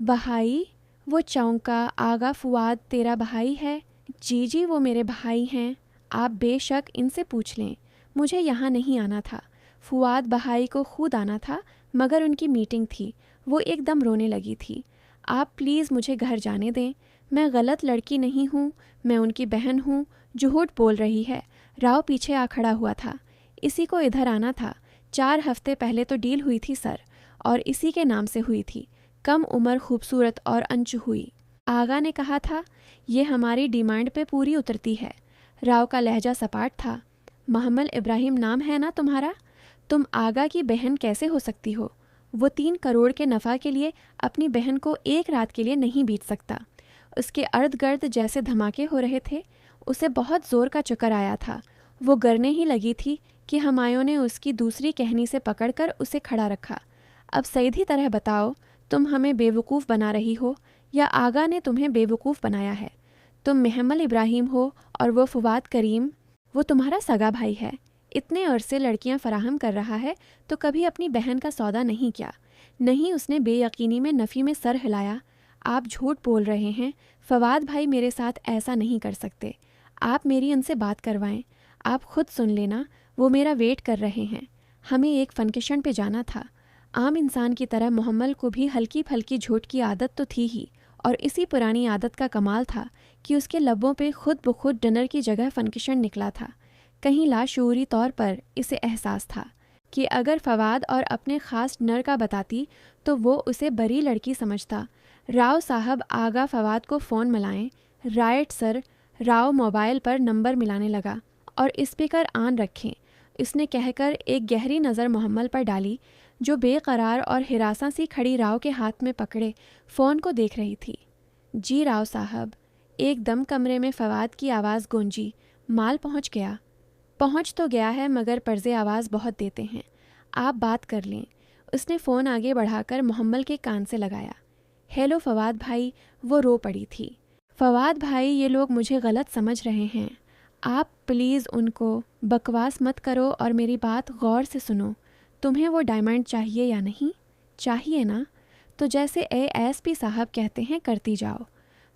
بھائی؟ وہ چونکا۔ آغا فواد تیرا بھائی ہے؟ جی جی وہ میرے بھائی ہیں، آپ بے شک ان سے پوچھ لیں، مجھے یہاں نہیں آنا تھا۔ فواد بھائی کو خود آنا تھا مگر ان کی میٹنگ تھی، وہ ایک دم رونے لگی تھی۔ آپ پلیز مجھے گھر جانے دیں، میں غلط لڑکی نہیں ہوں، میں ان کی بہن ہوں۔ جھوٹ بول رہی ہے۔ راؤ پیچھے آ کھڑا ہوا تھا۔ اسی کو ادھر آنا تھا، 4 ہفتے پہلے تو ڈیل ہوئی تھی سر، اور اسی کے نام سے ہوئی تھی، کم عمر خوبصورت اور انچ ہوئی۔ آغا نے کہا تھا یہ ہماری ڈیمانڈ پہ پوری اترتی ہے۔ راؤ کا لہجہ سپاٹ تھا۔ محمل ابراہیم نام ہے نا تمہارا؟ تم آغا کی بہن کیسے ہو سکتی ہو؟ وہ 3 کروڑ کے نفع کے لیے اپنی بہن کو ایک رات کے لیے نہیں بیچ سکتا۔ اس کے ارد گرد جیسے دھماکے ہو رہے تھے، اسے بہت زور کا چکر آیا تھا۔ وہ گرنے ہی لگی تھی کہ ہمایوں نے اس کی دوسری کہنی سے پکڑ کر اسے کھڑا رکھا۔ اب سیدھی طرح بتاؤ، تم ہمیں بے وقوف بنا رہی ہو یا آغا نے تمہیں بے وقوف بنایا ہے؟ تم محمل ابراہیم ہو اور وہ فواد کریم، وہ تمہارا سگا بھائی ہے، اتنے عرصے لڑکیاں فراہم کر رہا ہے تو کبھی اپنی بہن کا سودا نہیں کیا؟ نہیں، اس نے بے یقینی میں نفی میں سر ہلایا۔ آپ جھوٹ بول رہے ہیں، فواد بھائی میرے ساتھ ایسا نہیں کر سکتے۔ آپ میری ان سے بات کروائیں، آپ خود سن لینا، وہ میرا ویٹ کر رہے ہیں۔ ہمیں ایک فنکشن پہ جانا تھا۔ عام انسان کی طرح محمل کو بھی ہلکی پھلکی جھوٹ کی عادت تو تھی ہی، اور اسی پرانی عادت کا کمال تھا کہ اس کے لبوں پہ خود بخود ڈنر کی جگہ فنکشن نکلا تھا۔ کہیں لاشعوری طور پر اسے احساس تھا کہ اگر فواد اور اپنے خاص ڈنر کا بتاتی تو وہ اسے بری لڑکی سمجھتا۔ راؤ صاحب آغا فواد کو فون ملائیں۔ Right sir. راؤ موبائل پر نمبر ملانے لگا۔ اور اسپیکر آن رکھیں، اس نے کہہ کر ایک گہری نظر محمل پر ڈالی جو بے قرار اور ہراساں سی کھڑی راؤ کے ہاتھ میں پکڑے فون کو دیکھ رہی تھی۔ جی راؤ صاحب۔ ایک دم کمرے میں فواد کی آواز گونجی۔ مال پہنچ گیا؟ پہنچ تو گیا ہے مگر پرزے آواز بہت دیتے ہیں، آپ بات کر لیں۔ اس نے فون آگے بڑھا کر محمل کے کان سے لگایا۔ ہیلو فواد بھائی، وہ رو پڑی تھی۔ فواد بھائی، یہ لوگ مجھے غلط سمجھ رہے ہیں، آپ پلیز ان کو بکواس مت کرو اور میری بات غور سے سنو۔ تمہیں وہ ڈائمنڈ چاہیے یا نہیں؟ چاہیے نا؟ تو جیسے اے ایس پی صاحب کہتے ہیں کرتی جاؤ۔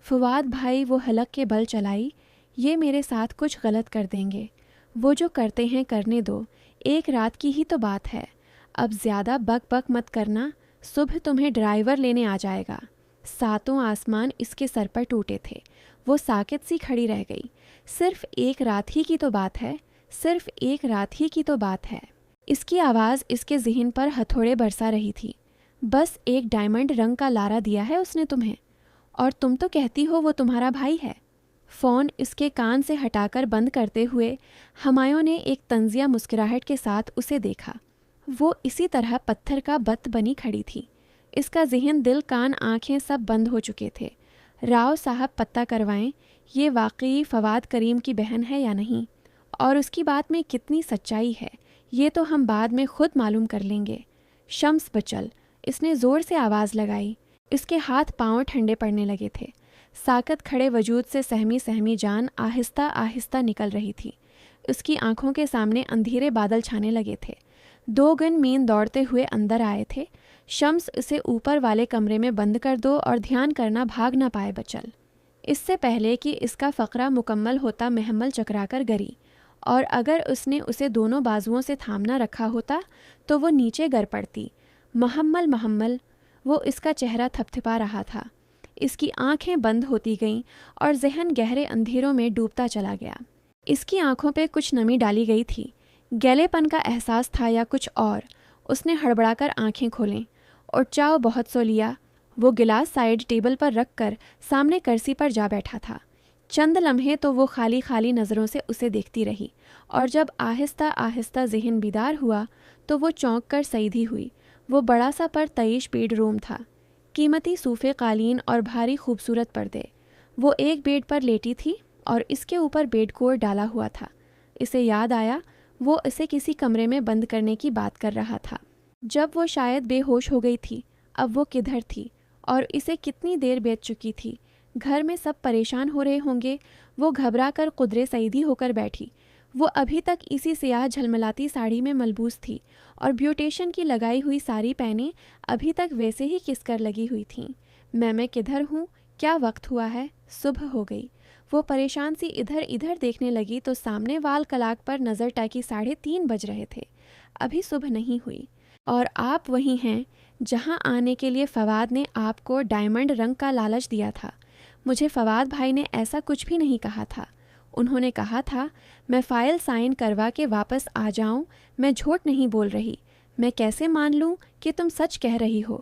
فواد بھائی، وہ حلق کے بل چلائی، یہ میرے ساتھ کچھ غلط کر دیں گے۔ وہ جو کرتے ہیں کرنے دو، ایک رات کی ہی تو بات ہے، اب زیادہ بک بک مت کرنا، صبح تمہیں ڈرائیور لینے آ جائے گا۔ 7 آسمان اس کے سر پر ٹوٹے تھے، وہ ساکت سی کھڑی رہ گئی۔ صرف ایک رات ہی کی تو بات ہے، صرف ایک رات ہی کی تو بات ہے۔ اس کی آواز اس کے ذہن پر ہتھوڑے برسا رہی تھی۔ بس ایک ڈائمنڈ رنگ کا لارا دیا ہے اس نے تمہیں، اور تم تو کہتی ہو وہ تمہارا بھائی ہے۔ فون اس کے کان سے ہٹا کر بند کرتے ہوئے ہمایوں نے ایک طنزیہ مسکراہٹ کے ساتھ اسے دیکھا۔ وہ اسی طرح پتھر کا بت بنی کھڑی تھی، اس کا ذہن، دل، کان، آنکھیں سب بند ہو چکے تھے۔ راؤ صاحب پتہ کروائیں یہ واقعی فواد کریم کی بہن ہے یا نہیں، اور اس کی بات میں کتنی سچائی ہے، یہ تو ہم بعد میں خود معلوم کر لیں گے۔ شمس بچل، اس نے زور سے آواز لگائی۔ اس کے ہاتھ پاؤں ٹھنڈے پڑنے لگے تھے، ساکت کھڑے وجود سے سہمی سہمی جان آہستہ آہستہ نکل رہی تھی۔ اس کی آنکھوں کے سامنے اندھیرے بادل چھانے لگے تھے۔ 2 گن مین دوڑتے ہوئے اندر آئے تھے۔ شمس، اسے اوپر والے کمرے میں بند کر دو اور دھیان کرنا بھاگ نہ پائے بچل۔ اس سے پہلے کہ اس کا فقرہ مکمل ہوتا محمل چکرا کر گری، اور اگر اس نے اسے دونوں بازوؤں سے تھامنا رکھا ہوتا تو وہ نیچے گر پڑتی۔ محمل محمل، وہ اس کا چہرہ تھپتھپا رہا تھا۔ اس کی آنکھیں بند ہوتی گئیں اور ذہن گہرے اندھیروں میں ڈوبتا چلا گیا۔ اس کی آنکھوں پہ کچھ نمی ڈالی گئی تھی، گیلے پن کا احساس تھا یا کچھ اور۔ اس نے ہڑبڑا کر آنکھیں کھولیں۔ اور چاؤ بہت سو لیا؟ وہ گلاس سائیڈ ٹیبل پر رکھ کر سامنے کرسی پر جا بیٹھا تھا۔ چند لمحے تو وہ خالی خالی نظروں سے اسے دیکھتی رہی، اور جب آہستہ آہستہ ذہن بیدار ہوا تو وہ چونک کر سیدھی ہوئی۔ وہ بڑا سا پر تعیش بیڈ روم تھا، قیمتی صوفے قالین اور بھاری خوبصورت پردے۔ وہ ایک بیڈ پر لیٹی تھی اور اس کے اوپر بیڈ کوٹ ڈالا ہوا تھا۔ اسے یاد آیا وہ اسے کسی کمرے میں بند کرنے کی بات کر رہا تھا جب وہ شاید بے ہوش ہو گئی تھی۔ اب وہ کدھر تھی اور اسے کتنی دیر بیت چکی تھی؟ گھر میں سب پریشان ہو رہے ہوں گے۔ وہ گھبرا کر قدرے سیدھی ہو کر بیٹھی۔ وہ ابھی تک اسی سیاہ جھلملاتی ساڑی میں ملبوس تھی، اور بیوٹیشن کی لگائی ہوئی ساری پینیں ابھی تک ویسے ہی کس کر لگی ہوئی تھیں۔ میں کدھر ہوں؟ کیا وقت ہوا ہے؟ صبح ہو گئی۔ وہ پریشان سی ادھر ادھر دیکھنے لگی تو سامنے وال کلاک پر نظر ٹاکی 3:30 بج رہے تھے۔ ابھی صبح نہیں ہوئی اور آپ وہی ہیں جہاں آنے کے لیے فواد نے آپ کو ڈائمنڈ رنگ کا لالچ دیا تھا۔ مجھے فواد بھائی نے ایسا کچھ بھی نہیں کہا تھا۔ انہوں نے کہا تھا میں فائل سائن کروا کے واپس آ جاؤں۔ میں جھوٹ نہیں بول رہی۔ میں کیسے مان لوں کہ تم سچ کہہ رہی ہو؟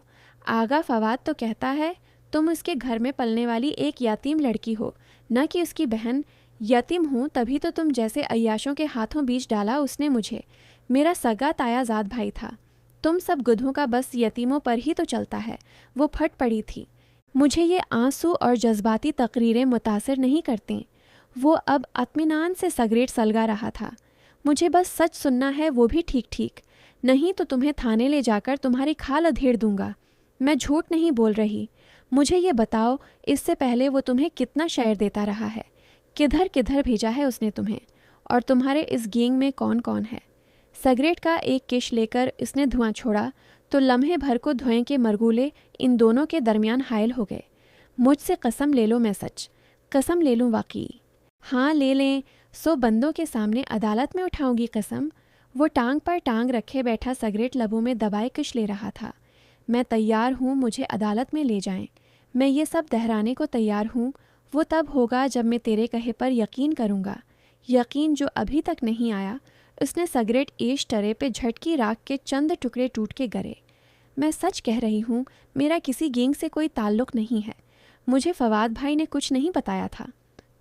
آغا فواد تو کہتا ہے تم اس کے گھر میں پلنے والی ایک یتیم لڑکی ہو، نہ کہ اس کی بہن۔ یتیم ہوں تبھی تو تم جیسے عیاشوں کے ہاتھوں بیچ ڈالا اس نے مجھے۔ میرا سگا تایا زاد بھائی تھا۔ تم سب گدھوں کا بس یتیموں پر ہی تو چلتا ہے۔ وہ پھٹ پڑی تھی۔ مجھے یہ آنسو اور جذباتی تقریریں متاثر نہیں کرتیں۔ وہ اب اطمینان سے سگریٹ سلگا رہا تھا۔ مجھے بس سچ سننا ہے، وہ بھی ٹھیک ٹھیک، نہیں تو تمہیں تھانے لے جا کر تمہاری کھال ادھیڑ دوں گا۔ میں جھوٹ نہیں بول رہی۔ مجھے یہ بتاؤ اس سے پہلے وہ تمہیں کتنا شعر دیتا رہا ہے؟ کدھر کدھر بھیجا ہے اس نے تمہیں؟ اور تمہارے اس گینگ میں کون کون ہے؟ سگریٹ کا ایک کش لے کر اس نے دھواں چھوڑا تو لمحے بھر کو دھوئیں کے مرگولے ان دونوں کے درمیان حائل ہو گئے۔ مجھ سے قسم لے لو، میں سچ قسم لے لوں واقعی۔ ہاں لے لیں، سو بندوں کے سامنے عدالت میں اٹھاؤں گی قسم۔ وہ ٹانگ پر ٹانگ رکھے بیٹھا سگریٹ لبوں میں دبائے کش لے رہا تھا۔ میں تیار ہوں، مجھے عدالت میں لے جائیں۔ میں یہ سب دہرانے کو تیار ہوں۔ وہ تب ہوگا جب میں تیرے کہے پر یقین کروں گا، یقین جو ابھی تک نہیں آیا۔ اس نے سگریٹ ایش ٹرے پہ جھٹکی راکھ کے چند ٹکڑے ٹوٹ کے گرے۔ میں سچ کہہ رہی ہوں، میرا کسی گینگ سے کوئی تعلق نہیں ہے۔ مجھے فواد بھائی نے کچھ نہیں بتایا تھا۔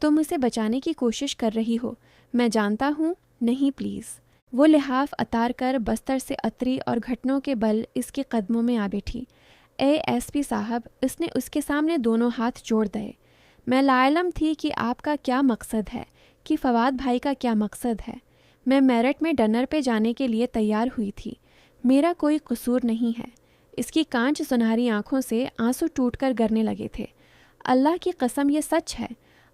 تم اسے بچانے کی کوشش کر رہی ہو، میں جانتا ہوں۔ نہیں پلیز۔ وہ لحاف اتار کر بستر سے اتری اور گھٹنوں کے بل اس کے قدموں میں آ بیٹھی۔ اے ایس پی صاحب، اس نے اس کے سامنے دونوں ہاتھ جوڑ دئے۔ میں لاعلم تھی کہ آپ کا کیا مقصد ہے، کہ فواد بھائی کا کیا مقصد ہے۔ میں میرٹ میں ڈنر پہ جانے کے لیے تیار ہوئی تھی۔ میرا کوئی قصور نہیں ہے۔ اس کی کانچ سنہری آنکھوں سے آنسو ٹوٹ کر گرنے لگے تھے۔ اللہ کی قسم یہ سچ ہے۔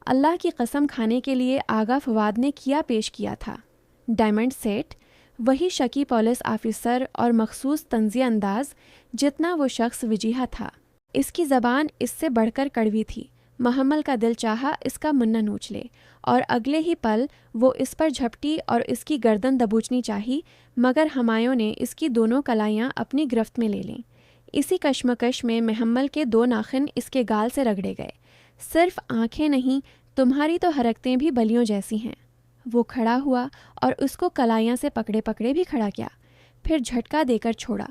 اللہ کی قسم کھانے کے لیے آغا فواد نے کیا پیش کیا تھا؟ ڈائمنڈ سیٹ، وہی شکی پولیس آفیسر اور مخصوص طنزیہ انداز جتنا وہ شخص وجیہہ تھا۔ اس کی زبان اس سے بڑھ کر کڑوی تھی۔ محمل کا دل چاہا اس کا منہ نوچ لے، اور اگلے ہی پل وہ اس پر جھپٹی اور اس کی گردن دبوچنی چاہی، مگر ہمایوں نے اس کی دونوں کلائیاں اپنی گرفت میں لے لیں۔ اسی کشمکش میں محمل کے 2 ناخن اس کے گال سے رگڑے گئے۔ صرف آنکھیں نہیں، تمہاری تو حرکتیں بھی بلیوں جیسی ہیں۔ وہ کھڑا ہوا اور اس کو کلائیاں سے پکڑے پکڑے بھی کھڑا کیا، پھر جھٹکا دے کر چھوڑا۔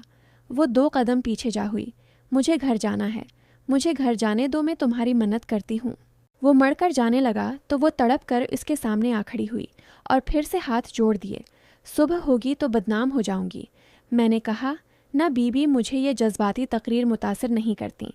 وہ 2 قدم پیچھے جا ہوئی۔ مجھے گھر جانا ہے، مجھے گھر جانے دو، میں تمہاری منت کرتی ہوں۔ وہ مڑ کر جانے لگا تو وہ تڑپ کر اس کے سامنے آ کھڑی ہوئی اور پھر سے ہاتھ جوڑ دیے۔ صبح ہوگی تو بدنام ہو جاؤں گی۔ میں نے کہا، نہ بی بی، مجھے یہ جذباتی تقریر متاثر نہیں کرتی۔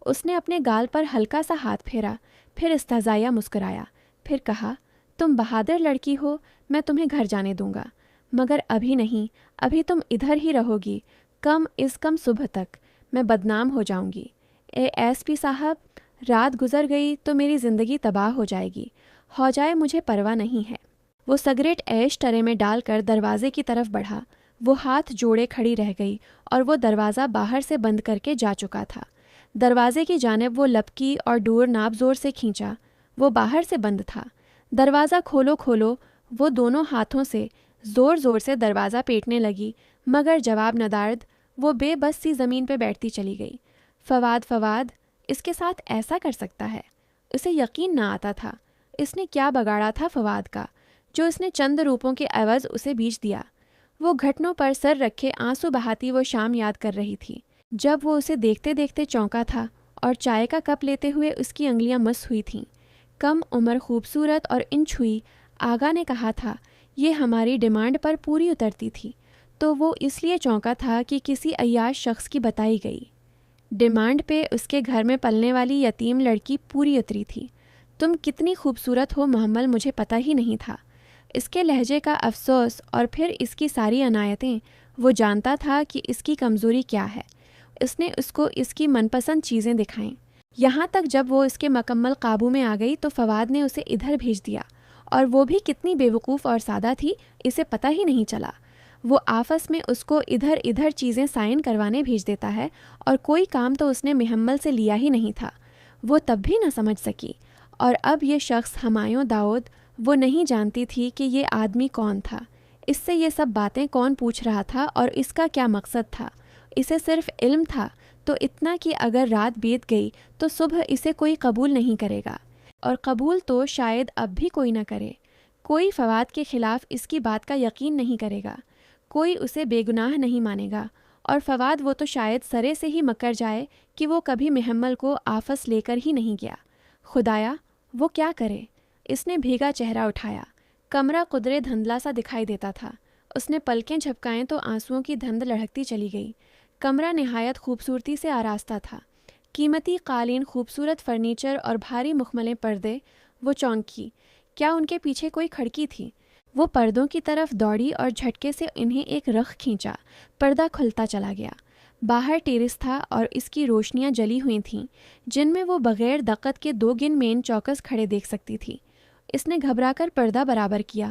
اس نے اپنے گال پر ہلکا سا ہاتھ پھیرا، پھر استہزائیہ مسکرایا، پھر کہا، تم بہادر لڑکی ہو، میں تمہیں گھر جانے دوں گا، مگر ابھی نہیں، ابھی تم ادھر ہی رہو گی، کم از کم صبح تک۔ میں بدنام ہو جاؤں گی۔ اے ایس پی صاحب، رات گزر گئی تو میری زندگی تباہ ہو جائے گی، ہو جائے مجھے پرواہ نہیں ہے۔ وہ سگریٹ ایش ٹرے میں ڈال کر دروازے کی طرف بڑھا۔ وہ ہاتھ جوڑے کھڑی رہ گئی اور وہ دروازہ باہر سے بند کر کے جا چکا تھا۔ دروازے کی جانب وہ لپکی اور ڈور ناپ زور سے کھینچا۔ وہ باہر سے بند تھا۔ دروازہ کھولو کھولو، وہ دونوں ہاتھوں سے زور زور سے دروازہ پیٹنے لگی، مگر جواب ندارد وہ بے بس سی زمین پہ بیٹھتی چلی گئی۔ فواد اس کے ساتھ ایسا کر سکتا ہے؟ اسے یقین نہ آتا تھا۔ اس نے کیا بگاڑا تھا فواد کا، جو اس نے چند روپوں کے عوض اسے بیچ دیا؟ وہ گھٹنوں پر سر رکھے آنسو بہاتی وہ شام یاد کر رہی تھی جب وہ اسے دیکھتے دیکھتے چونکا تھا اور چائے کا کپ لیتے ہوئے اس کی انگلیاں مس ہوئی تھیں۔ کم عمر، خوبصورت اور انچ ہوئی، آغا نے کہا تھا یہ ہماری ڈیمانڈ پر پوری اترتی تھی، تو وہ اس لیے چونکا تھا کہ کسی عیاش شخص کی بتائی گئی ڈیمانڈ پہ اس کے گھر میں پلنے والی یتیم لڑکی پوری اتری تھی۔ تم کتنی خوبصورت ہو محمل، مجھے پتہ ہی نہیں تھا۔ اس کے لہجے کا افسوس اور پھر اس کی ساری عنایتیں، وہ جانتا تھا کہ اس کی کمزوری کیا ہے۔ اس نے اس کو اس کی من پسند چیزیں دکھائیں، یہاں تک جب وہ اس کے مکمل قابو میں آ گئی تو فواد نے اسے ادھر بھیج دیا، اور وہ بھی کتنی بے وقوف اور سادہ تھی، اسے پتہ ہی نہیں چلا۔ وہ آفس میں اس کو ادھر ادھر چیزیں سائن کروانے بھیج دیتا ہے، اور کوئی کام تو اس نے محمل سے لیا ہی نہیں تھا۔ وہ تب بھی نہ سمجھ سکی، اور اب یہ شخص ہمایوں داؤد، وہ نہیں جانتی تھی کہ یہ آدمی کون تھا، اس سے یہ سب باتیں کون پوچھ رہا تھا اور اس کا کیا مقصد تھا۔ اسے صرف علم تھا تو اتنا کہ اگر رات بیت گئی تو صبح اسے کوئی قبول نہیں کرے گا، اور قبول تو شاید اب بھی کوئی نہ کرے۔ کوئی فواد کے خلاف اس کی بات کا یقین نہیں کرے گا، کوئی اسے بے گناہ نہیں مانے گا، اور فواد وہ تو شاید سرے سے ہی مکر جائے کہ وہ کبھی محمل کو آفس لے کر ہی نہیں گیا۔ خدایا، وہ کیا کرے؟ اس نے بھیگا چہرہ اٹھایا۔ کمرہ قدرے دھندلا سا دکھائی دیتا تھا۔ اس نے پلکیں جھپکائیں تو آنسوؤں کی دھند لڑھکتی چلی گئی۔ کمرہ نہایت خوبصورتی سے آراستہ تھا۔ قیمتی قالین، خوبصورت فرنیچر اور بھاری مخملیں پردے۔ وہ چونکی، کیا ان کے پیچھے کوئی کھڑکی تھی؟ وہ پردوں کی طرف دوڑی اور جھٹکے سے انہیں ایک رخ کھینچا۔ پردہ کھلتا چلا گیا۔ باہر ٹیرس تھا اور اس کی روشنیاں جلی ہوئی تھیں، جن میں وہ بغیر دقت کے 2 گن مین چوکس کھڑے دیکھ سکتی تھی۔ اس نے گھبرا کر پردہ برابر کیا۔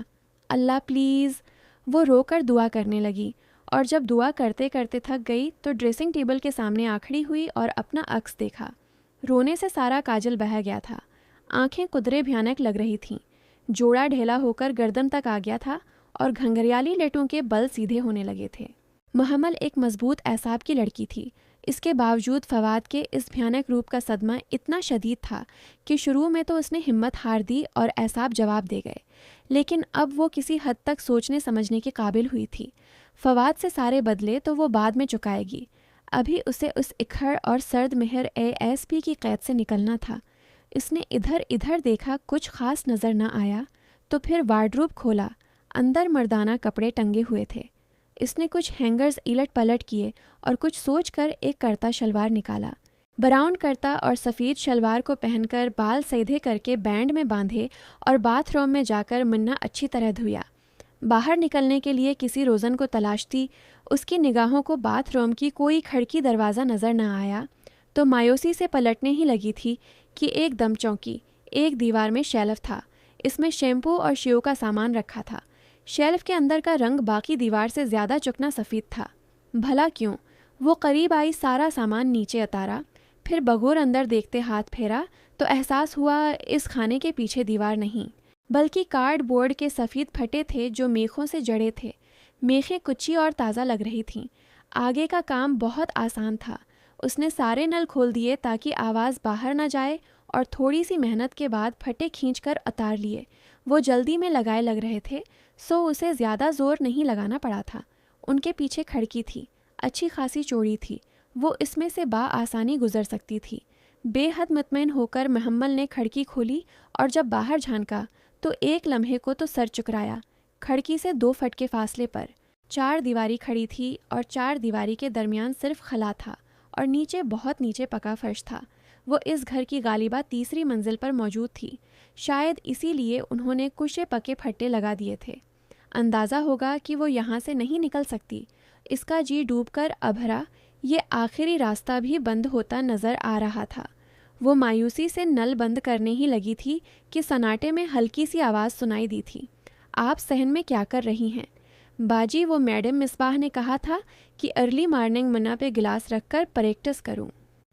اللہ پلیز! وہ رو کر دعا کرنے لگی، اور جب دعا کرتے کرتے تھک گئی تو ڈریسنگ ٹیبل کے سامنے آ کھڑی ہوئی اور اپنا عکس دیکھا۔ رونے سے سارا کاجل بہہ گیا تھا۔ آنکھیں قدرے بھیانک لگ رہی تھیں۔ جوڑا ڈھیلا ہو کر گردن تک آ گیا تھا اور گھنگریالی لیٹوں کے بل سیدھے ہونے لگے تھے۔ محمل ایک مضبوط اعصاب کی لڑکی تھی۔ اس کے باوجود فواد کے اس بھیانک روپ کا صدمہ اتنا شدید تھا کہ شروع میں تو اس نے ہمت ہار دی اور اعصاب جواب دے گئے، لیکن اب وہ کسی حد تک سوچنے سمجھنے کے قابل ہوئی تھی۔ فواد سے سارے بدلے تو وہ بعد میں چکائے گی، ابھی اسے اس اکھڑ اور سرد مہر ASP کی قید سے نکلنا تھا۔ اس نے ادھر ادھر دیکھا، کچھ خاص نظر نہ آیا، تو پھر وارڈروب کھولا۔ اندر مردانہ کپڑے ٹنگے ہوئے تھے۔ اس نے کچھ ہینگرز الٹ پلٹ کیے اور کچھ سوچ کر ایک کرتا شلوار نکالا۔ براؤن کرتا اور سفید شلوار کو پہن کر بال سیدھے کر کے بینڈ میں باندھے اور باتھ روم میں جا کر منا اچھی طرح دھویا۔ باہر نکلنے کے لیے کسی روزن کو تلاشتی، اس کی نگاہوں کو باتھ روم کی کوئی کھڑکی دروازہ نظر نہ آیا تو مایوسی سے پلٹنے ہی لگی تھی کہ ایک دم چونکی، ایک دیوار میں شیلف تھا۔ اس میں شیمپو اور شیو کا سامان رکھا تھا۔ شیلف کے اندر کا رنگ باقی دیوار سے زیادہ چکنا سفید تھا۔ بھلا کیوں؟ وہ قریب آئی، سارا سامان نیچے اتارا، پھر بغور اندر دیکھتے ہاتھ پھیرا تو احساس ہوا اس کھانے کے پیچھے دیوار نہیں، بلکہ کارڈ بورڈ کے سفید پھٹے تھے جو میخوں سے جڑے تھے۔ میخیں کچی اور تازہ لگ رہی تھیں۔ آگے کا کام بہت آسان تھا۔ اس نے سارے نل کھول دیے تاکہ آواز باہر نہ جائے، اور تھوڑی سی محنت کے بعد پھٹے کھینچ کر اتار لیے۔ وہ جلدی میں لگائے لگ رہے تھے، سو اسے زیادہ زور نہیں لگانا پڑا تھا۔ ان کے پیچھے کھڑکی تھی، اچھی خاصی چوڑی تھی، وہ اس میں سے آسانی گزر سکتی تھی۔ بے حد مطمئن ہو کر محمل نے کھڑکی کھولی اور جب باہر جھانکا تو ایک لمحے کو تو سر چکرایا۔ کھڑکی سے 2 فٹ کے فاصلے پر 4 دیواری کھڑی تھی، اور 4 دیواری کے درمیان صرف خلا تھا، اور نیچے بہت نیچے پکا فرش تھا۔ وہ اس گھر کی غالبہ تیسری منزل پر موجود تھی، شاید اسی لیے انہوں نے کشے پکے پھٹے لگا دیے تھے۔ اندازہ ہوگا کہ وہ یہاں سے نہیں نکل سکتی۔ اس کا جی ڈوب کر ابھرا، یہ آخری راستہ بھی بند ہوتا نظر آ رہا تھا۔ وہ مایوسی سے نل بند کرنے ہی لگی تھی کہ سناٹے میں ہلکی سی آواز سنائی دی تھی۔ آپ صحن میں کیا کر رہی ہیں؟ باجی، وہ میڈم مصباح نے کہا تھا کہ ارلی مارننگ منا پہ گلاس رکھ کر پریکٹس کروں،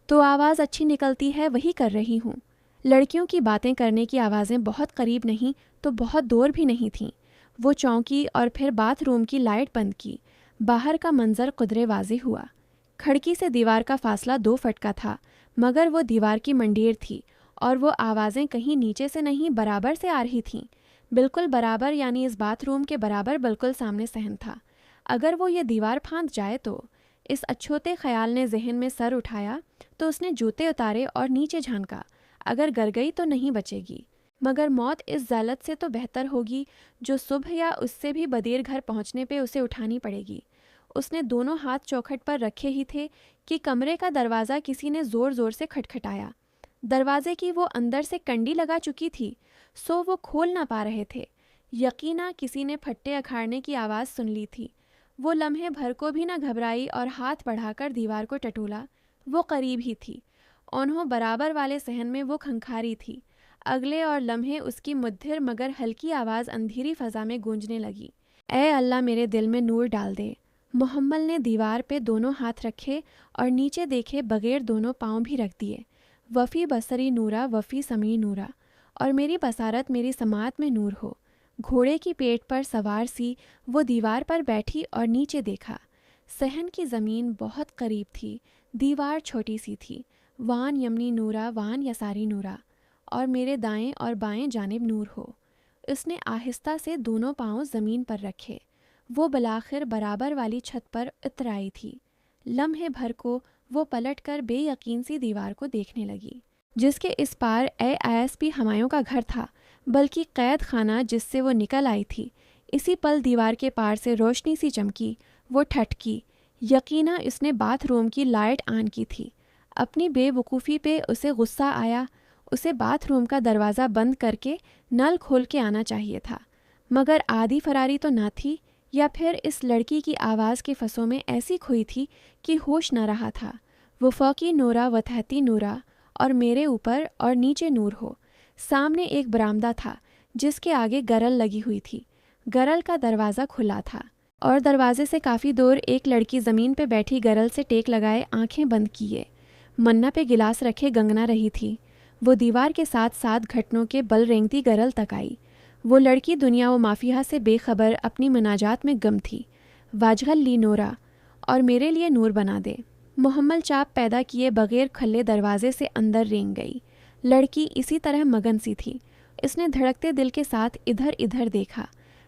تو آواز اچھی نکلتی ہے، وہی کر رہی ہوں۔ لڑکیوں کی باتیں کرنے کی آوازیں بہت قریب نہیں تو بہت دور بھی نہیں تھیں۔ وہ چونکی اور پھر باتھ روم کی لائٹ بند کی۔ باہر کا منظر قدرے واضح ہوا۔ کھڑکی سے دیوار کا فاصلہ 2 فٹ کا تھا، مگر وہ دیوار کی منڈیر تھی، اور وہ آوازیں کہیں نیچے سے نہیں، برابر سے آ رہی تھیں۔ بالکل برابر، یعنی اس باتھ روم کے برابر بالکل سامنے صحن تھا۔ اگر وہ یہ دیوار پھاند جائے تو؟ اس اچھوتے خیال نے ذہن میں سر اٹھایا تو اس نے جوتے اتارے اور نیچے جھانکا۔ اگر گر گئی تو نہیں بچے گی، مگر موت اس ذلت سے تو بہتر ہوگی جو صبح یا اس سے بھی بدیر گھر پہنچنے پہ اسے اٹھانی پڑے گی۔ اس نے دونوں ہاتھ چوکھٹ پر رکھے ہی تھے کہ کمرے کا دروازہ کسی نے زور زور سے کھٹکھٹایا۔ دروازے کی وہ اندر سے کنڈی لگا چکی تھی، سو وہ کھول نہ پا رہے تھے۔ یقیناً کسی نے پھٹے اکھاڑنے کی آواز سن لی تھی۔ وہ لمحے بھر کو بھی نہ گھبرائی اور ہاتھ بڑھا کر دیوار کو ٹٹولا۔ وہ قریب ہی تھی۔ انہوں برابر والے صحن میں وہ کھنکھاری تھی۔ اگلے اور لمحے اس کی مدھر مگر ہلکی آواز اندھیری فضا میں گونجنے لگی۔ اے اللہ میرے دل میں نور ڈال دے۔ محمل نے دیوار پہ دونوں ہاتھ رکھے اور نیچے دیکھے بغیر دونوں پاؤں بھی رکھ دیے۔ وفی بصری نورا وفی سمیع نورا، اور میری بصارت میری سماعت میں نور ہو۔ گھوڑے کی پیٹھ پر سوار سی وہ دیوار پر بیٹھی اور نیچے دیکھا۔ صحن کی زمین بہت قریب تھی، دیوار چھوٹی سی تھی۔ وان یمنی نورا وان یساری نورا، اور میرے دائیں اور بائیں جانب نور ہو۔ اس نے آہستہ سے دونوں پاؤں زمین پر رکھے۔ وہ بالآخر برابر والی چھت پر اتر آئی تھی۔ لمحے بھر کو وہ پلٹ کر بے یقین سی دیوار کو دیکھنے لگی، جس کے اس پار اے ایس پی ہمایوں کا گھر تھا، بلکہ قید خانہ جس سے وہ نکل آئی تھی۔ اسی پل دیوار کے پار سے روشنی سی چمکی۔ وہ ٹھٹکی۔ یقیناً اس نے باتھ روم کی لائٹ آن کی تھی۔ اپنی بے وقوفی پہ اسے غصہ آیا۔ اسے باتھ روم کا دروازہ بند کر کے نل کھول کے آنا چاہیے تھا، مگر آدھی فراری تو نہ تھی، یا پھر اس لڑکی کی آواز کے فصوں میں ایسی کھوئی تھی کہ ہوش نہ رہا تھا۔ وہ فوقی نورا و تحتی نورا، اور میرے اوپر اور نیچے نور ہو۔ سامنے ایک برآمدہ تھا جس کے آگے گرل لگی ہوئی تھی۔ گرل کا دروازہ کھلا تھا، اور دروازے سے کافی دور ایک لڑکی زمین پہ بیٹھی گرل سے ٹیک لگائے آنکھیں بند کیے منا پہ گلاس رکھے گنگنا رہی تھی۔ وہ دیوار کے ساتھ ساتھ گھٹنوں کے بل رینگتی گرل تک آئی۔ وہ لڑکی دنیا و مافیہ سے بے خبر اپنی مناجات میں گم تھی۔ واجغل لی نورا، اور میرے لیے نور بنا دے۔ محمل چاپ پیدا کیے بغیر کھلے دروازے سے اندر رینگ گئی۔ لڑکی اسی طرح مگن سی تھی۔ اس نے دھڑکتے دل کے ساتھ ادھر ادھر دیکھا۔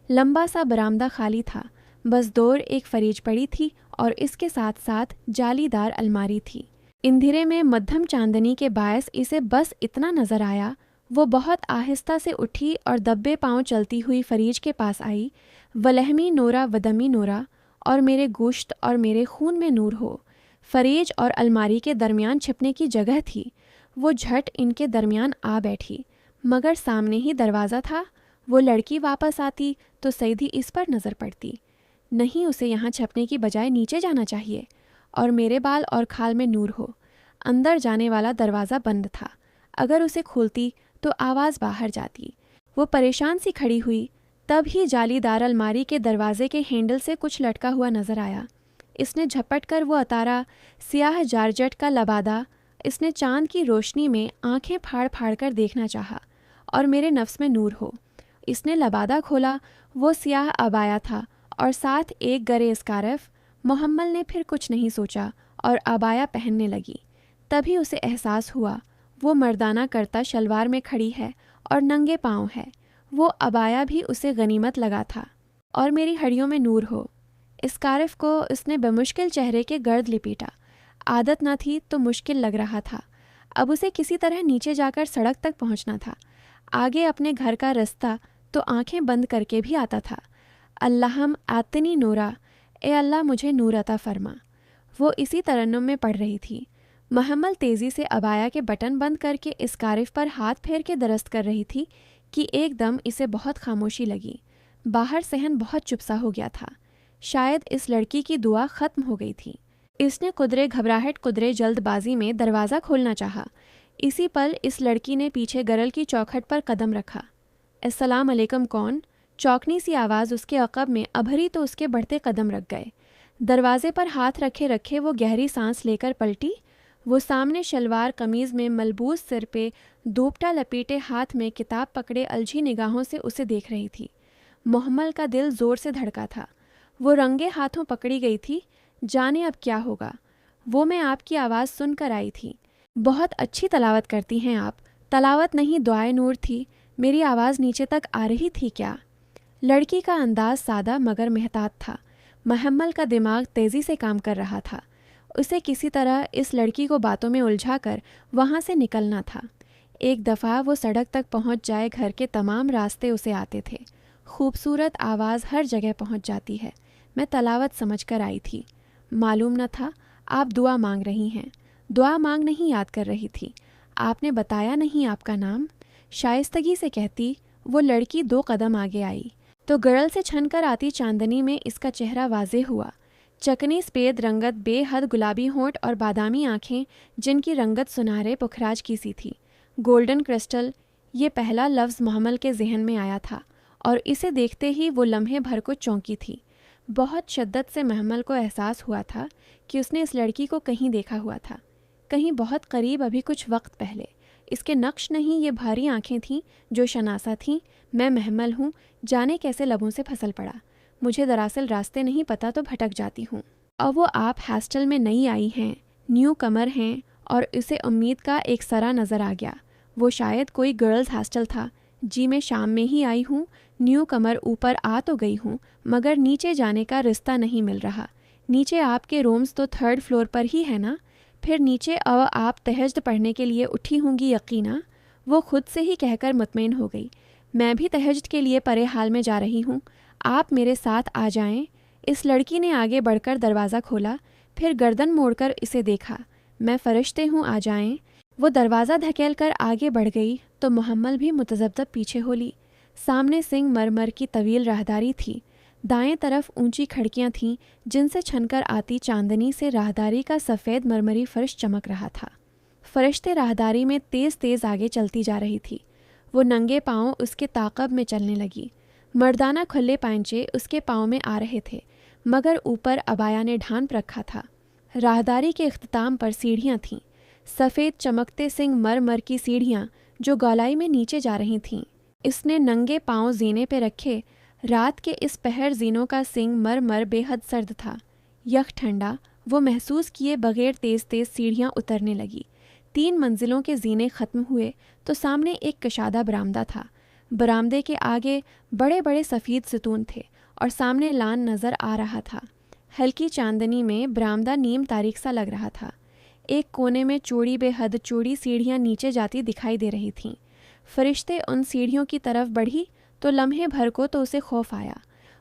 لمبا سا برآمدہ خالی تھا، بس دور ایک فریج پڑی تھی اور اس کے ساتھ ساتھ جالی دار الماری تھی۔ اندھیرے میں مدھم چاندنی کے باعث اسے بس اتنا نظر آیا۔ وہ بہت آہستہ سے اٹھی اور دبے پاؤں چلتی ہوئی فریج کے پاس آئی۔ ولہمی نورا ودمی نورا، اور میرے گوشت اور میرے خون میں نور ہو۔ فریج اور الماری کے درمیان چھپنے کی جگہ تھی۔ وہ جھٹ ان کے درمیان آ بیٹھی، مگر سامنے ہی دروازہ تھا۔ وہ لڑکی واپس آتی تو سیدھی اس پر نظر پڑتی۔ نہیں، اسے یہاں چھپنے کی بجائے نیچے جانا چاہیے، اور میرے بال اور کھال میں نور ہو۔ اندر جانے والا دروازہ بند تھا۔ اگر اسے کھولتی تو آواز باہر جاتی۔ وہ پریشان سی کھڑی ہوئی، تب ہی جالی دار الماری کے دروازے کے ہینڈل سے کچھ لٹکا ہوا نظر آیا۔ اس نے جھپٹ کر وہ اتارا، سیاہ جارجٹ کا لبادہ۔ اس نے چاند کی روشنی میں آنکھیں پھاڑ پھاڑ کر دیکھنا چاہا، اور میرے نفس میں نور ہو۔ اس نے لبادہ کھولا، وہ سیاہ عبایا تھا اور ساتھ ایک گرے اسکارف۔ محمل نے پھر کچھ نہیں سوچا اور عبایا پہننے لگی۔ تبھی اسے احساس ہوا وہ مردانہ کرتا شلوار میں کھڑی ہے اور ننگے پاؤں ہے۔ وہ عبایا بھی اسے غنیمت لگا تھا، اور میری ہڈیوں میں نور ہو۔ اسکارف کو اس نے بمشکل چہرے کے گرد لپیٹا۔ عادت نہ تھی تو مشکل لگ رہا تھا۔ اب اسے کسی طرح نیچے جا کر سڑک تک پہنچنا تھا۔ آگے اپنے گھر کا رستہ تو آنکھیں بند کر کے بھی آتا تھا۔ اللہم آتنی نورا، اے اللہ مجھے نور عطا فرما۔ وہ اسی ترنم میں پڑھ رہی تھی۔ محمل تیزی سے عبایا کے بٹن بند کر کے اسکارف پر ہاتھ پھیر کے درست کر رہی تھی کہ ایک دم اسے بہت خاموشی لگی۔ باہر صحن بہت چپ سا ہو گیا تھا۔ شاید اس لڑکی کی دعا ختم ہو گئی تھی۔ اس نے قدرے گھبراہٹ قدرے جلد بازی میں دروازہ کھولنا چاہا۔ اسی پل اس لڑکی نے پیچھے گرل کی چوکھٹ پر قدم رکھا۔ السلام علیکم کون؟ چوکنی سی آواز اس کے عقب میں ابھری تو اس کے بڑھتے قدم رک گئے۔ دروازے پر ہاتھ رکھے رکھے وہ گہری سانس لے کر پلٹی۔ وہ سامنے شلوار قمیض میں ملبوس سر پہ دوپٹا لپیٹے ہاتھ میں کتاب پکڑے الجھی نگاہوں سے اسے دیکھ رہی تھی۔ محمل کا دل زور سے دھڑکا تھا۔ وہ رنگے ہاتھوں پکڑی گئی تھی۔ جانے اب کیا ہوگا۔ وہ میں آپ کی آواز سن کر آئی تھی۔ بہت اچھی تلاوت کرتی ہیں آپ۔ تلاوت نہیں، دعائے نور تھی۔ میری آواز نیچے تک آ رہی تھی کیا؟ لڑکی کا انداز سادہ مگر محتاط تھا۔ محمل کا دماغ تیزی سے کام کر رہا تھا۔ اسے کسی طرح اس لڑکی کو باتوں میں الجھا کر وہاں سے نکلنا تھا۔ ایک دفعہ وہ سڑک تک پہنچ جائے، گھر کے تمام راستے اسے آتے تھے۔ خوبصورت آواز ہر جگہ پہنچ جاتی ہے۔ میں تلاوت سمجھ کر آئی تھی۔ معلوم نہ تھا آپ دعا مانگ رہی ہیں۔ دعا مانگ نہیں، یاد کر رہی تھی۔ آپ نے بتایا نہیں آپ کا نام؟ شائستگی سے کہتی۔ وہ لڑکی 2 قدم آگے آئی تو گرل سے چھن کر آتی چاندنی میں اس کا چہرہ واضح ہوا۔ چکنی سفید رنگت، بے حد گلابی ہونٹ اور بادامی آنکھیں جن کی رنگت سنہرے پکھراج کی سی تھی۔ گولڈن کرسٹل، یہ پہلا لفظ محمل کے ذہن میں آیا تھا، اور اسے دیکھتے ہی وہ لمحے بھر کو چونکی تھی۔ بہت شدت سے محمل کو احساس ہوا تھا کہ اس نے اس لڑکی کو کہیں دیکھا ہوا تھا، کہیں بہت قریب، ابھی کچھ وقت پہلے۔ اس کے نقش نہیں، یہ بھاری آنکھیں تھیں جو شناسا تھیں۔ میں محمل ہوں، جانے کیسے لبوں سے پھسل پڑا۔ مجھے دراصل راستے نہیں پتہ تو بھٹک جاتی ہوں۔ اور وہ آپ ہاسٹل میں نئی آئی ہیں، نیو کمر ہیں، اور اسے امید کا ایک سرا نظر آ گیا۔ وہ شاید کوئی گرلز ہاسٹل تھا۔ جی میں شام میں ہی آئی ہوں، نیو کمر، اوپر آ تو گئی ہوں مگر نیچے جانے کا رستہ نہیں مل رہا۔ نیچے آپ کے رومز تو 3rd فلور پر ہی ہے نا؟ پھر نیچے آپ تہجد پڑھنے کے لیے اٹھی ہوں گی یقینا۔ وہ خود سے ہی کہہ کر مطمئن ہو گئی۔ میں بھی تہجد کے لیے پرے حال میں جا رہی ہوں، آپ میرے ساتھ آ جائیں۔ اس لڑکی نے آگے بڑھ کر دروازہ کھولا، پھر گردن موڑ کر اسے دیکھا۔ میں فرشتے ہوں، آ جائیں۔ وہ دروازہ دھکیل کر آگے بڑھ گئی تو محمل بھی متذبذب پیچھے ہو لی۔ سامنے سنگ مرمر کی طویل راہداری تھی۔ دائیں طرف اونچی کھڑکیاں تھیں جن سے چھن کر آتی چاندنی سے راہداری کا سفید مرمری فرش چمک رہا تھا۔ فرشتے راہداری میں تیز تیز آگے چلتی جا رہی تھی۔ وہ ننگے پاؤں اس کے تعاقب میں چلنے لگی۔ مردانہ کھلے پائنچے اس کے پاؤں میں آ رہے تھے مگر اوپر عبایا نے ڈھانپ رکھا تھا۔ راہداری کے اختتام پر سیڑھیاں تھیں، سفید چمکتے سنگ مرمر کی سیڑھیاں جو گولائی میں نیچے جا رہی تھیں۔ اس نے ننگے پاؤں زینے پہ رکھے۔ رات کے اس پہر زینوں کا سنگ مرمر بے حد سرد تھا، یک ٹھنڈا۔ وہ محسوس کیے بغیر تیز تیز سیڑھیاں اترنے لگی۔ 3 منزلوں کے زینے ختم ہوئے تو سامنے ایک کشادہ برآمدہ تھا۔ برآمدے کے آگے بڑے بڑے سفید ستون تھے اور سامنے لان نظر آ رہا تھا۔ ہلکی چاندنی میں برآمدہ نیم تاریک سا لگ رہا تھا۔ ایک کونے میں چوڑی بے حد چوڑی سیڑھیاں نیچے جاتی دکھائی دے رہی تھیں۔ فرشتے ان سیڑھیوں کی طرف بڑھی تو لمحے بھر کو تو اسے خوف آیا۔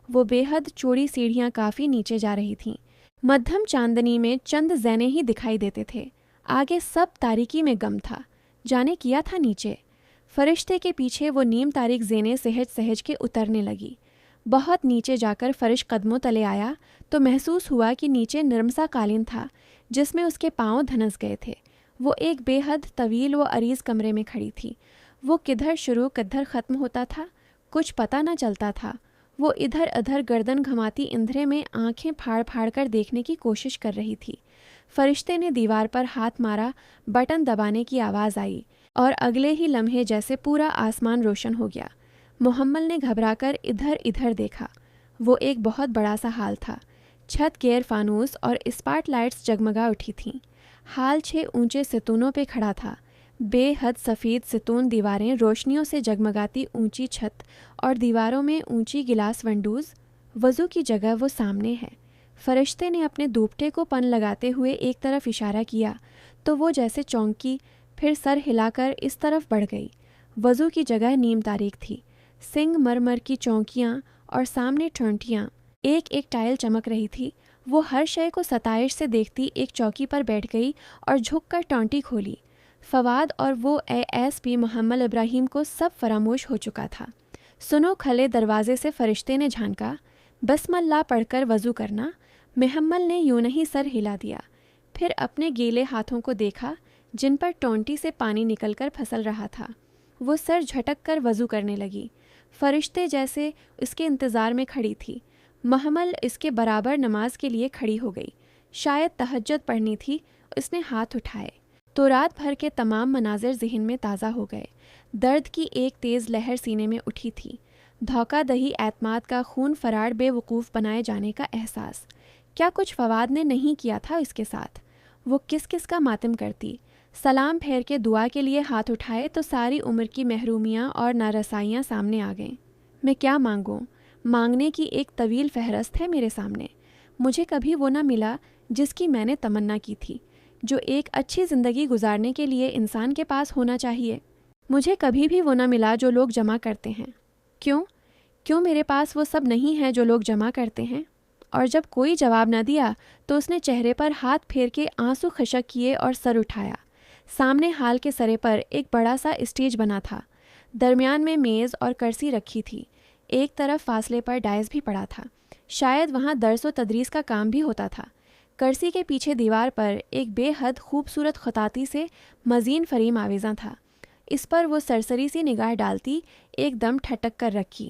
وہ بے حد چوڑی سیڑھیاں کافی نیچے جا رہی تھیں۔ مدھم چاندنی میں چند زینے ہی دکھائی دیتے تھے، آگے سب تاریکی میں گم تھا۔ جانے کیا تھا نیچے؟ فرشتے کے پیچھے وہ نیم تاریک زینے سہج سہج کے اترنے لگی۔ بہت نیچے جا کر فرش قدموں تلے آیا تو محسوس ہوا کہ نیچے نرم سا قالین تھا جس میں اس کے پاؤں دھنس گئے تھے۔ وہ ایک بے حد طویل و عریض کمرے میں کھڑی تھی۔ وہ کدھر شروع کدھر ختم ہوتا تھا کچھ پتہ نہ چلتا تھا۔ وہ ادھر ادھر گردن گھماتی اندھیرے میں آنکھیں پھاڑ پھاڑ کر دیکھنے کی کوشش کر رہی تھی۔ فرشتے نے دیوار پر ہاتھ مارا، بٹن دبانے کی آواز آئی اور اگلے ہی لمحے جیسے پورا آسمان روشن ہو گیا۔ محمل نے گھبرا کر ادھر ادھر دیکھا۔ وہ ایک بہت بڑا سا ہال تھا۔ چھت گیر فانوس اور اسپاٹ لائٹس جگمگا اٹھی تھیں۔ ہال 6 اونچے ستونوں پہ کھڑا تھا۔ بے حد سفید ستون دیواریں، روشنیوں سے جگمگاتی اونچی چھت اور دیواروں میں اونچی گلاس ونڈوز۔ وضو کی جگہ وہ سامنے ہے۔ فرشتے نے اپنے دوپٹے کو پن لگاتے ہوئے ایک طرف اشارہ کیا تو وہ جیسے چونکی، پھر سر ہلا کر اس طرف بڑھ گئی۔ وضو کی جگہ نیم تاریک تھی۔ سنگ مرمر کی چونکیاں اور سامنے ٹھنٹیاں، ایک ایک ٹائل چمک رہی تھی۔ وہ ہر شے کو ستائش سے دیکھتی ایک چوکی پر بیٹھ گئی اور جھک کر ٹانٹی کھولی۔ فواد اور وہ ASP محمل ابراہیم کو سب فراموش ہو چکا تھا۔ سنو کھلے دروازے سے فرشتے نے جھانکا، بسم اللہ پڑھ کر وضو کرنا۔ محمل نے یوں نہیں سر ہلا دیا، پھر اپنے گیلے ہاتھوں کو دیکھا جن پر ٹونٹی سے پانی نکل کر پھسل رہا تھا۔ وہ سر جھٹک کر وضو کرنے لگی۔ فرشتے جیسے اس کے انتظار میں کھڑی تھی۔ محمل اس کے برابر نماز کے لیے کھڑی ہو گئی۔ شاید تہجد پڑھنی تھی۔ اس نے ہاتھ اٹھائے تو رات بھر کے تمام مناظر ذہن میں تازہ ہو گئے۔ درد کی ایک تیز لہر سینے میں اٹھی تھی۔ دھوکہ دہی اعتماد کا خون فراڑ بے وقوف بنائے جانے کا احساس۔ کیا کچھ فواد نے نہیں کیا تھا اس کے ساتھ؟ وہ کس کس کا ماتم کرتی؟ سلام پھیر کے دعا کے لیے ہاتھ اٹھائے تو ساری عمر کی محرومیاں اور نارسائیاں سامنے آ گئیں۔ میں کیا مانگوں؟ مانگنے کی ایک طویل فہرست ہے میرے سامنے۔ مجھے کبھی وہ نہ ملا جس کی میں نے تمنا کی تھی، جو ایک اچھی زندگی گزارنے کے لیے انسان کے پاس ہونا چاہیے۔ مجھے کبھی بھی وہ نہ ملا جو لوگ جمع کرتے ہیں۔ کیوں میرے پاس وہ سب نہیں ہے جو لوگ جمع کرتے ہیں؟ اور جب کوئی جواب نہ دیا تو اس نے چہرے پر ہاتھ پھیر کے آنسو خشک کیے اور سر اٹھایا۔ سامنے ہال کے سرے پر ایک بڑا سا اسٹیج بنا تھا۔ درمیان میں میز اور کرسی رکھی تھی۔ ایک طرف فاصلے پر ڈائز بھی پڑا تھا۔ شاید وہاں درس و تدریس کا کام بھی ہوتا تھا۔ کرسی کے پیچھے دیوار پر ایک بے حد خوبصورت خطاطی سے مزین فریم آویزاں تھا۔ اس پر وہ سرسری سی نگاہ ڈالتی ایک دم ٹھٹک کر رکھی۔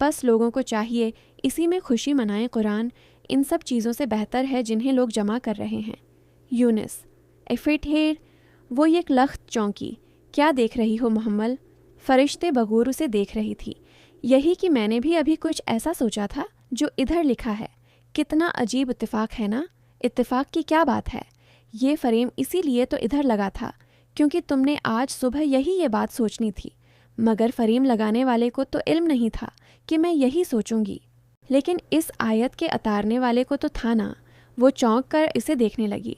بس لوگوں کو چاہیے اسی میں خوشی منائیں، قرآن ان سب چیزوں سے بہتر ہے جنہیں لوگ جمع کر رہے ہیں۔ یونس ایفٹ ہیر، وہ یک لخت چونکی، کیا دیکھ رہی ہو محمل؟ فرشتے بغور اسے دیکھ رہی تھی۔ یہی کہ میں نے بھی ابھی کچھ ایسا سوچا تھا جو ادھر لکھا ہے۔ کتنا عجیب اتفاق ہے نا؟ اتفاق کی کیا بات ہے؟ یہ فریم اسی لیے تو ادھر لگا تھا کیونکہ تم نے آج صبح یہی یہ بات سوچنی تھی، مگر فریم لگانے والے کو تو علم نہیں تھا کہ میں یہی سوچوں گی، لیکن اس آیت کے اتارنے والے کو تو تھا نا۔ وہ چونک کر اسے دیکھنے لگی۔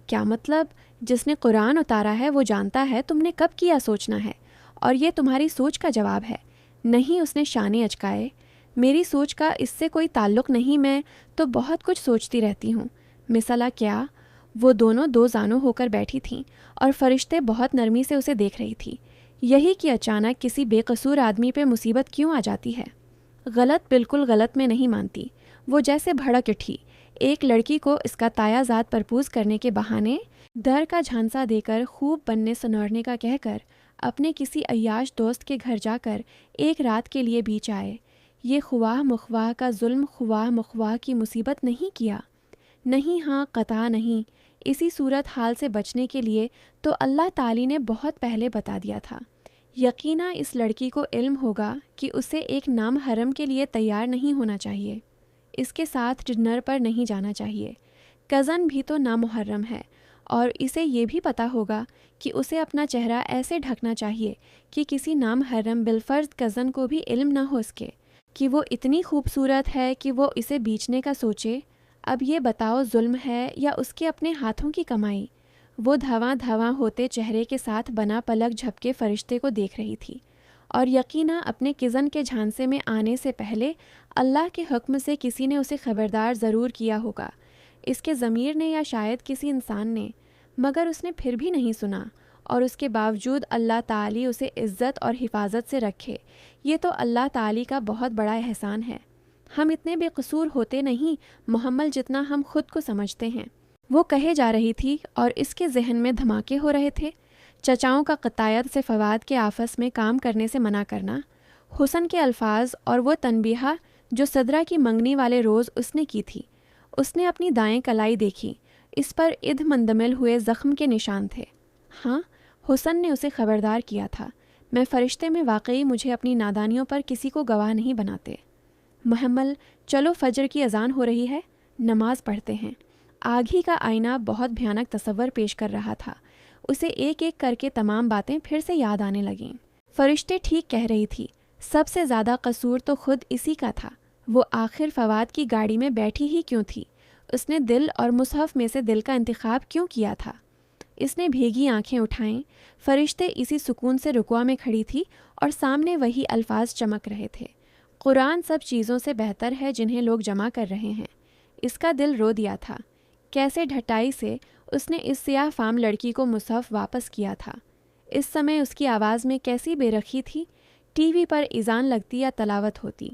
کیا مطلب؟ جس نے قرآن اتارا ہے وہ جانتا ہے تم نے کب کیا سوچنا ہے، اور یہ تمہاری سوچ کا جواب ہے۔ نہیں، اس نے شانے اچکائے، میری سوچ کا اس سے کوئی تعلق نہیں، میں تو بہت کچھ سوچتی رہتی ہوں۔ مثلا کیا؟ وہ دونوں دو زانو ہو کر بیٹھی تھیں اور فرشتے بہت نرمی سے اسے دیکھ رہی تھی۔ یہی کہ اچانک کسی بے قصور آدمی پہ مصیبت کیوں آ جاتی ہے؟ غلط بالکل غلط میں نہیں مانتی۔ وہ جیسے بھڑک اٹھی، ایک لڑکی کو اس کا تایا زاد پرپوز کرنے کے بہانے در کا جھانسا دے کر خوب بننے سنورنے کا کہہ کر اپنے کسی عیاش دوست کے گھر جا کر ایک رات کے لیے بیچ آئے۔ یہ خواہ مخواہ کا ظلم خواہ مخواہ کی مصیبت نہیں کیا؟ نہیں، ہاں قطع نہیں۔ اسی صورت حال سے بچنے کے لیے تو اللہ تعالی نے بہت پہلے بتا دیا تھا۔ یقیناً اس لڑکی کو علم ہوگا کہ اسے ایک نام حرم کے لیے تیار نہیں ہونا چاہیے، اس کے ساتھ ڈنر پر نہیں جانا چاہیے۔ کزن بھی تو نامحرم ہے، اور اسے یہ بھی پتہ ہوگا کہ اسے اپنا چہرہ ایسے ڈھکنا چاہیے کہ کسی نام حرم بالفرض کزن کو بھی علم نہ ہو اس کے کہ وہ اتنی خوبصورت ہے کہ وہ اسے بیچنے کا سوچے۔ اب یہ بتاؤ ظلم ہے یا اس کے اپنے ہاتھوں کی کمائی؟ وہ دھواں دھواں ہوتے چہرے کے ساتھ بنا پلک جھپکے فرشتے کو دیکھ رہی تھی، اور یقیناً اپنے کزن کے جھانسے میں آنے سے پہلے اللہ کے حکم سے کسی نے اسے خبردار ضرور کیا ہوگا، اس کے ضمیر نے یا شاید کسی انسان نے، مگر اس نے پھر بھی نہیں سنا، اور اس کے باوجود اللہ تعالی اسے عزت اور حفاظت سے رکھے۔ یہ تو اللہ تعالی کا بہت بڑا احسان ہے۔ ہم اتنے بے قصور ہوتے نہیں محمل جتنا ہم خود کو سمجھتے ہیں۔ وہ کہے جا رہی تھی اور اس کے ذہن میں دھماکے ہو رہے تھے۔ چچاؤں کا قطعیت سے فواد کے آفس میں کام کرنے سے منع کرنا، حسن کے الفاظ اور وہ تنبیہہ جو صدرہ کی منگنی والے روز اس نے کی تھی۔ اس نے اپنی دائیں کلائی دیکھی، اس پر ادھ مندمل ہوئے زخم کے نشان تھے۔ ہاں، حسن نے اسے خبردار کیا تھا، میں فرشتے میں واقعی مجھے اپنی نادانیوں پر کسی کو گواہ نہیں بناتے۔ محمل، چلو فجر کی اذان ہو رہی ہے، نماز پڑھتے ہیں۔ آگ ہی کا آئینہ بہت بھیانک تصور پیش کر رہا تھا۔ اسے ایک ایک کر کے تمام باتیں پھر سے یاد آنے لگیں۔ فرشتے ٹھیک کہہ رہی تھی، سب سے زیادہ قصور تو خود اسی کا تھا۔ وہ آخر فواد کی گاڑی میں بیٹھی ہی کیوں تھی؟ اس نے دل اور مصحف میں سے دل کا انتخاب کیوں کیا تھا؟ اس نے بھیگی آنکھیں اٹھائیں۔ فرشتے اسی سکون سے رکوع میں کھڑی تھی اور سامنے وہی الفاظ چمک رہے تھے، قرآن سب چیزوں سے بہتر ہے جنہیں لوگ جمع کر رہے ہیں۔ اس کا دل رو دیا تھا۔ کیسے ڈھٹائی سے اس نے اس سیاہ فام لڑکی کو مصحف واپس کیا تھا۔ اس سمے اس کی آواز میں کیسی بے رخی تھی۔ ٹی وی پر اذان لگتی یا تلاوت ہوتی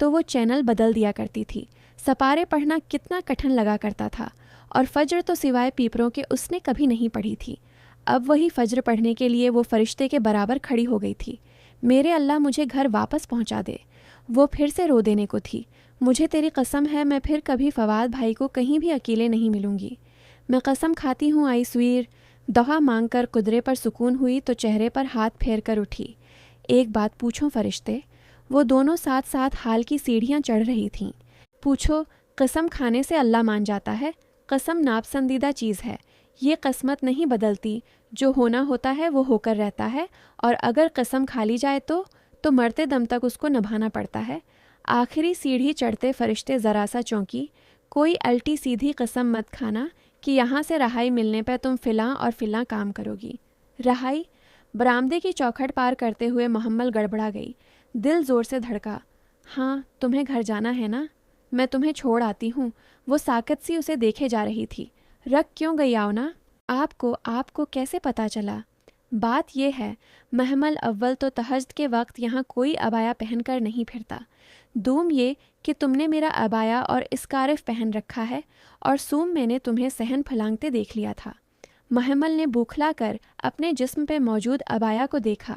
تو وہ چینل بدل دیا کرتی تھی۔ سپارے پڑھنا کتنا کٹھن لگا کرتا تھا، اور فجر تو سوائے پیپروں کے اس نے کبھی نہیں پڑھی تھی۔ اب وہی فجر پڑھنے کے لیے وہ فرشتے کے برابر کھڑی ہو گئی تھی۔ میرے اللہ مجھے گھر واپس پہنچا دے۔ وہ پھر سے رو دینے کو تھی۔ مجھے تیری قسم ہے میں پھر کبھی فواد بھائی کو کہیں بھی اکیلے نہیں ملوں گی۔ میں قسم کھاتی ہوں آئی سویر۔ دعا مانگ کر قدرے پر سکون ہوئی تو چہرے پر ہاتھ پھیر کر اٹھی۔ ایک بات پوچھوں فرشتے؟ وہ دونوں ساتھ ساتھ حال کی سیڑھیاں چڑھ رہی تھیں۔ پوچھو، قسم کھانے سے اللہ مان جاتا ہے؟ قسم ناپسندیدہ چیز ہے، یہ قسمت نہیں بدلتی، جو ہونا ہوتا ہے وہ ہو کر رہتا ہے، اور اگر قسم کھا لی جائے تو مرتے دم تک اس کو نبھانا پڑتا ہے۔ آخری سیڑھی چڑھتے فرشتے ذرا سا چونکی۔ کوئی الٹی سیدھی قسم مت کھانا کہ یہاں سے رہائی ملنے پہ تم فلاں اور فلاں کام کرو گی۔ رہائی؟ برآمدے کی چوکھٹ پار کرتے ہوئے محمل گڑبڑا گئی۔ دل زور سے دھڑکا۔ ہاں، تمہیں گھر جانا ہے نا؟ میں تمہیں چھوڑ آتی ہوں۔ وہ ساکت سی اسے دیکھے جا رہی تھی۔ رکھ کیوں گئی آؤنا؟ آپ کو کیسے پتہ چلا؟ بات یہ ہے، محمل اول تو تہجد کے وقت یہاں کوئی عبایا پہن کر نہیں پھرتا۔ دوم یہ کہ تم نے میرا عبایا اور اسکارف پہن رکھا ہے، اور سوم میں نے تمہیں صحن پھلانگتے دیکھ لیا تھا۔ محمل نے بوکھلا کر اپنے جسم پہ موجود عبایا کو دیکھا۔